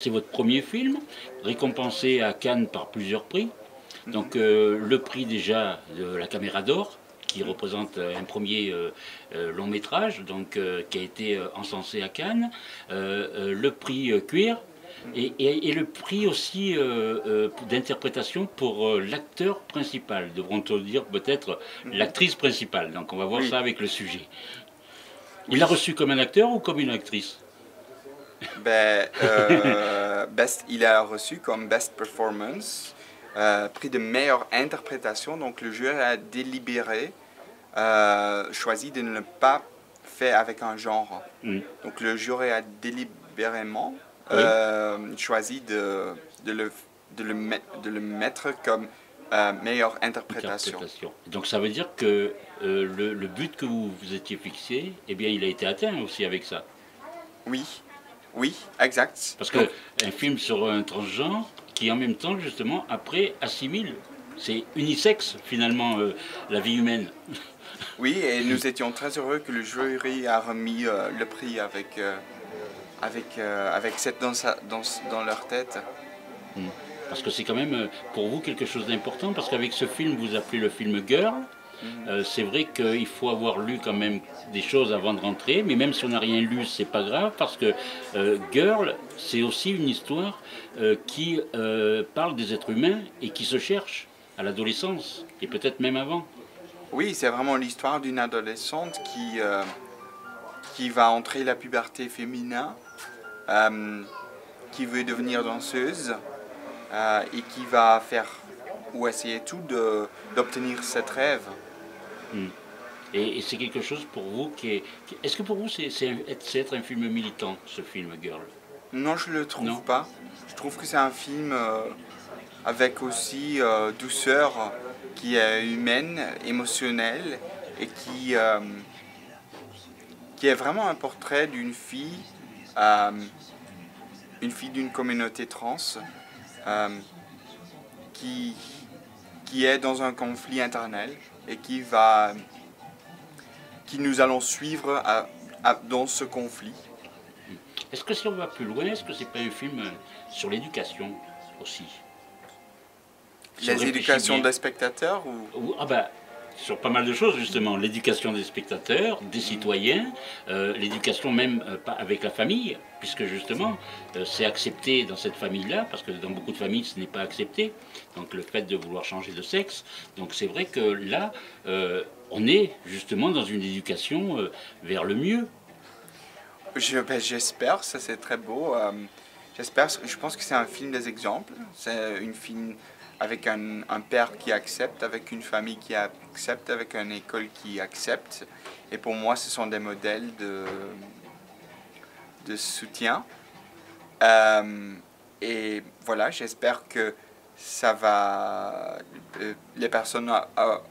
C'est votre premier film, récompensé à Cannes par plusieurs prix. Donc le prix déjà de la Caméra d'Or, qui représente un premier long métrage, donc qui a été encensé à Cannes, le prix Cuir, et le prix aussi d'interprétation pour l'acteur principal, devront-on dire peut-être l'actrice principale. Donc on va voir Oui, ça avec le sujet. Il oui. l'a reçu comme un acteur ou comme une actrice? Il a reçu comme Best Performance, prix de meilleure interprétation. Donc le jury a délibéré, choisi de ne pas faire avec un genre. Hmm. Donc le jury a délibérément Oui. choisi de le mettre comme meilleure interprétation. Interprétation. Donc ça veut dire que le but que vous vous étiez fixé, eh bien il a été atteint aussi avec ça. Oui, oui, exact. Parce Donc qu'un film sur un transgenre qui en même temps justement après assimile. C'est unisexe finalement la vie humaine. oui, et nous étions très heureux que le jury a remis le prix avec cette dans leur tête. Hmm. Parce que c'est quand même pour vous quelque chose d'important, parce qu'avec ce film, vous appelez le film Girl. C'est vrai qu'il faut avoir lu quand même des choses avant de rentrer, mais même si on n'a rien lu, c'est pas grave, parce que Girl, c'est aussi une histoire qui parle des êtres humains et qui se cherche à l'adolescence, et peut-être même avant. Oui, c'est vraiment l'histoire d'une adolescente qui va entrer la puberté féminin, qui veut devenir danseuse et qui va faire ou essayer tout d'obtenir cette rêve. Hmm. Et c'est quelque chose pour vous qui est... Est-ce que pour vous, c'est être un film militant, ce film Girl? Non, je le trouve Non. pas. Je trouve que c'est un film avec aussi douceur, qui est humaine, émotionnelle et qui est vraiment un portrait euh, une fille d'une communauté trans euh, qui, qui est dans un conflit interne et qui nous allons suivre dans ce conflit. Est-ce que si on va plus loin, est-ce que c'est pas un film sur l'éducation aussi? Si on Les réfléchit éducations bien. des spectateurs Ah bah, sur pas mal de choses justement, l'éducation des spectateurs, des citoyens, l'éducation même pas avec la famille, puisque justement c'est accepté dans cette famille-là, parce que dans beaucoup de familles ce n'est pas accepté, donc le fait de vouloir changer de sexe, donc c'est vrai que là on est justement dans une éducation vers le mieux. J'espère, ça c'est très beau. J'espère, je pense que c'est un film des exemples. C'est un film avec un père qui accepte, avec une famille qui accepte, avec une école qui accepte. Et pour moi, ce sont des modèles de soutien. Et voilà, j'espère que ça va, les personnes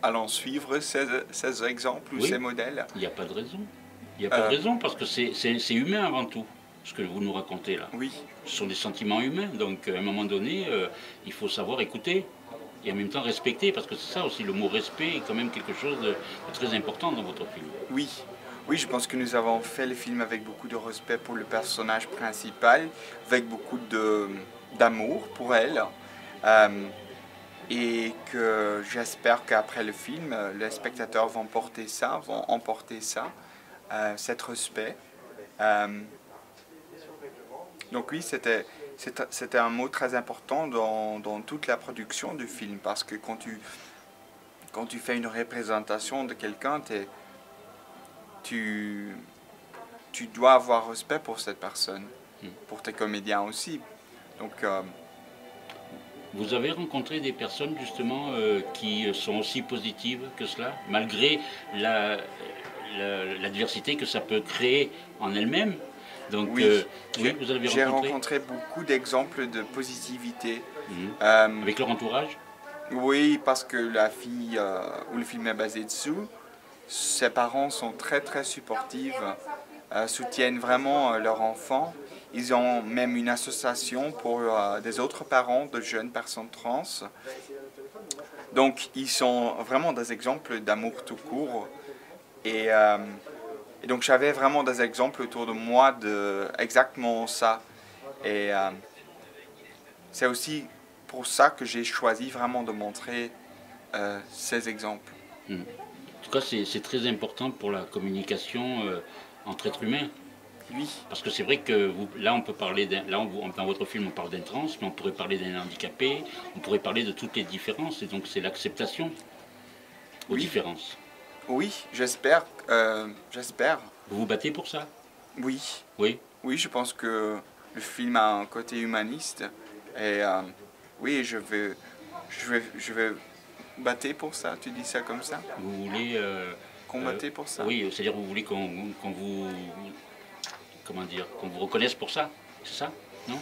allont suivre ces exemples ou ces Oui, modèles. il n'y a pas de raison. Il n'y a pas de Euh, raison parce que c'est humain avant tout, ce que vous nous racontez là. oui, Ce sont des sentiments humains, donc à un moment donné, il faut savoir écouter et en même temps respecter, parce que c'est ça aussi, le mot respect est quand même quelque chose de très important dans votre film. oui. Oui, je pense que nous avons fait le film avec beaucoup de respect pour le personnage principal, avec beaucoup d'amour pour elle. Euh, et que j'espère qu'après le film, les spectateurs vont porter ça, vont emporter ça, cet respect. Euh, donc oui, c'était un mot très important dans toute la production du film, parce que quand tu fais une représentation de quelqu'un, tu, tu dois avoir respect pour cette personne, pour tes comédiens aussi. Donc Vous avez rencontré des personnes justement qui sont aussi positives que cela, malgré la diversité que ça peut créer en elle-même. Donc oui, oui, vous avez j'ai rencontré rencontré beaucoup d'exemples de positivité. Mhm. Euh, Avec leur entourage. oui, parce que la fille où le film est basé dessous, ses parents sont très très supportifs, soutiennent vraiment leur enfant. Ils ont même une association pour des autres parents de jeunes personnes trans. Donc ils sont vraiment des exemples d'amour tout court. Et, euh, et donc j'avais vraiment des exemples autour de moi de exactement ça. Et c'est aussi pour ça que j'ai choisi vraiment de montrer ces exemples. En tout cas, c'est très important pour la communication entre êtres humains. Oui. Parce que c'est vrai que là, on peut parler, dans votre film, on parle d'un trans, mais on pourrait parler d'un handicapé, on pourrait parler de toutes les différences, et donc c'est l'acceptation aux différences. Oui, j'espère. J'espère. Vous vous battez pour ça? Oui. Oui. Oui, je pense que le film a un côté humaniste, et oui, je vais battre pour ça. Tu dis ça comme ça? Vous voulez combattre pour ça? Oui, c'est-à-dire vous voulez qu'on vous, comment dire, qu'on vous reconnaisse pour ça, c'est ça, non?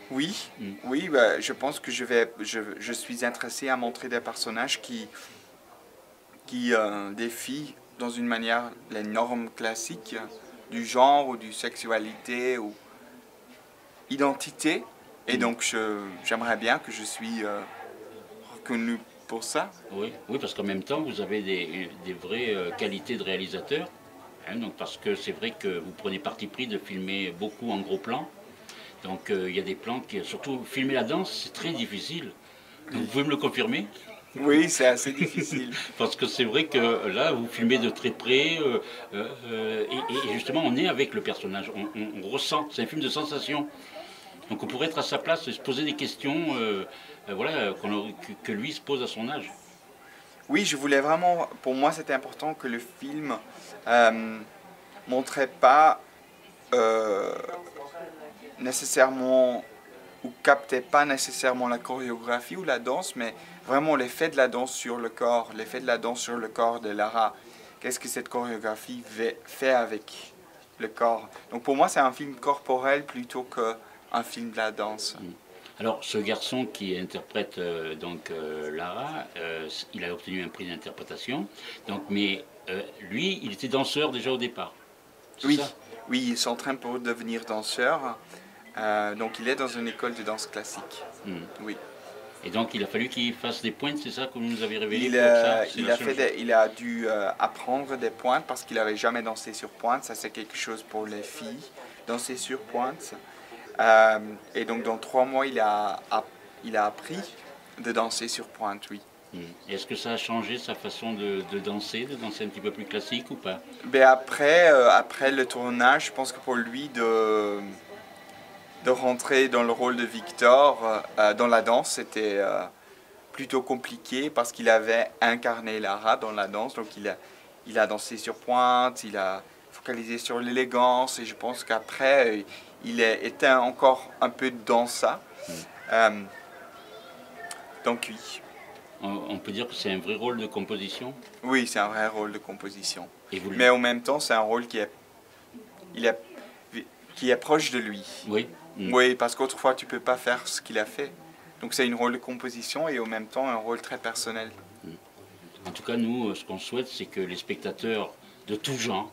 Oui, oui, bah, je pense que je suis intéressé à montrer des personnages qui défient dans une manière les normes classiques du genre ou du sexualité ou identité. Et donc j'aimerais bien que je suis reconnu pour ça. Oui, oui, parce qu'en même temps, vous avez des vraies qualités de réalisateur. Donc parce que c'est vrai que vous prenez parti pris de filmer beaucoup en gros plan. Donc il y a des plans qui, surtout filmer la danse, c'est très difficile. Donc, vous pouvez me le confirmer? Oui, c'est assez difficile. Parce que c'est vrai que là, vous filmez de très près, et justement, on est avec le personnage, on ressent, c'est un film de sensation. Donc on pourrait être à sa place et se poser des questions voilà, que lui se pose à son âge. Oui, je voulais vraiment, pour moi c'était important que le film montrait pas nécessairement ou captait pas nécessairement la chorégraphie ou la danse, mais vraiment l'effet de la danse sur le corps, l'effet de la danse sur le corps de Lara. Qu'est-ce que cette chorégraphie fait avec le corps? Donc pour moi c'est un film corporel plutôt qu'un film de la danse. Alors ce garçon qui interprète Lara, il a obtenu un prix d'interprétation, mais lui il était danseur déjà au départ. Oui, ça? Oui, il s'entraîne pour devenir danseur. Donc il est dans une école de danse classique. Oui. Et donc il a fallu qu'il fasse des pointes, c'est ça que vous nous avez révélé? Il a dû apprendre des pointes parce qu'il n'avait jamais dansé sur pointe. Ça c'est quelque chose pour les filles, danser sur pointe. Et donc dans 3 mois il a appris de danser sur pointe, oui. Est-ce que ça a changé sa façon de danser un petit peu plus classique ou pas? Ben après le tournage, je pense que pour lui de rentrer dans le rôle de Victor dans la danse, c'était plutôt compliqué parce qu'il avait incarné Lara dans la danse. Donc il a dansé sur pointe, il a focalisé sur l'élégance et je pense qu'après il était encore un peu dans ça. Donc oui. On peut dire que c'est un vrai rôle de composition? Oui, c'est un vrai rôle de composition. Et mais en même temps, c'est un rôle qui est proche de lui. Oui. Oui, parce qu'autrefois, tu ne peux pas faire ce qu'il a fait. Donc c'est un rôle de composition et en même temps un rôle très personnel. En tout cas, nous, ce qu'on souhaite, c'est que les spectateurs de tout genre,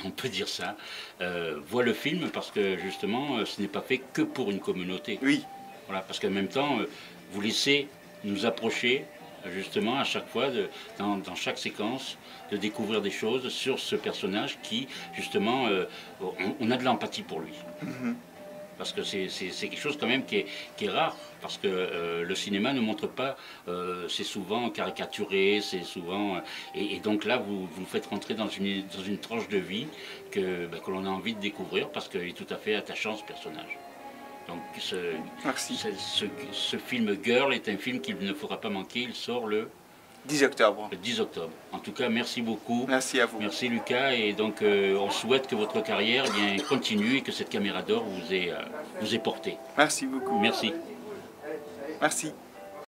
on peut dire ça, voient le film parce que justement, ce n'est pas fait que pour une communauté. Oui. Voilà, parce qu'en même temps, vous laissez nous approcher justement à chaque fois, dans chaque séquence, de découvrir des choses sur ce personnage qui, justement, on a de l'empathie pour lui. Parce que c'est quelque chose quand même qui est rare, parce que le cinéma ne montre pas, c'est souvent caricaturé, c'est souvent... et donc là, vous nous faites rentrer dans une tranche de vie que l'on a envie de découvrir, parce qu'il est tout à fait attachant, ce personnage. Donc ce film Girl est un film qu'il ne faudra pas manquer, il sort le 10 octobre. Le 10 octobre. En tout cas, merci beaucoup. Merci à vous. Merci Lucas, et donc on souhaite que votre carrière continue et que cette caméra d'or vous ait porté. Merci beaucoup. Merci. Merci.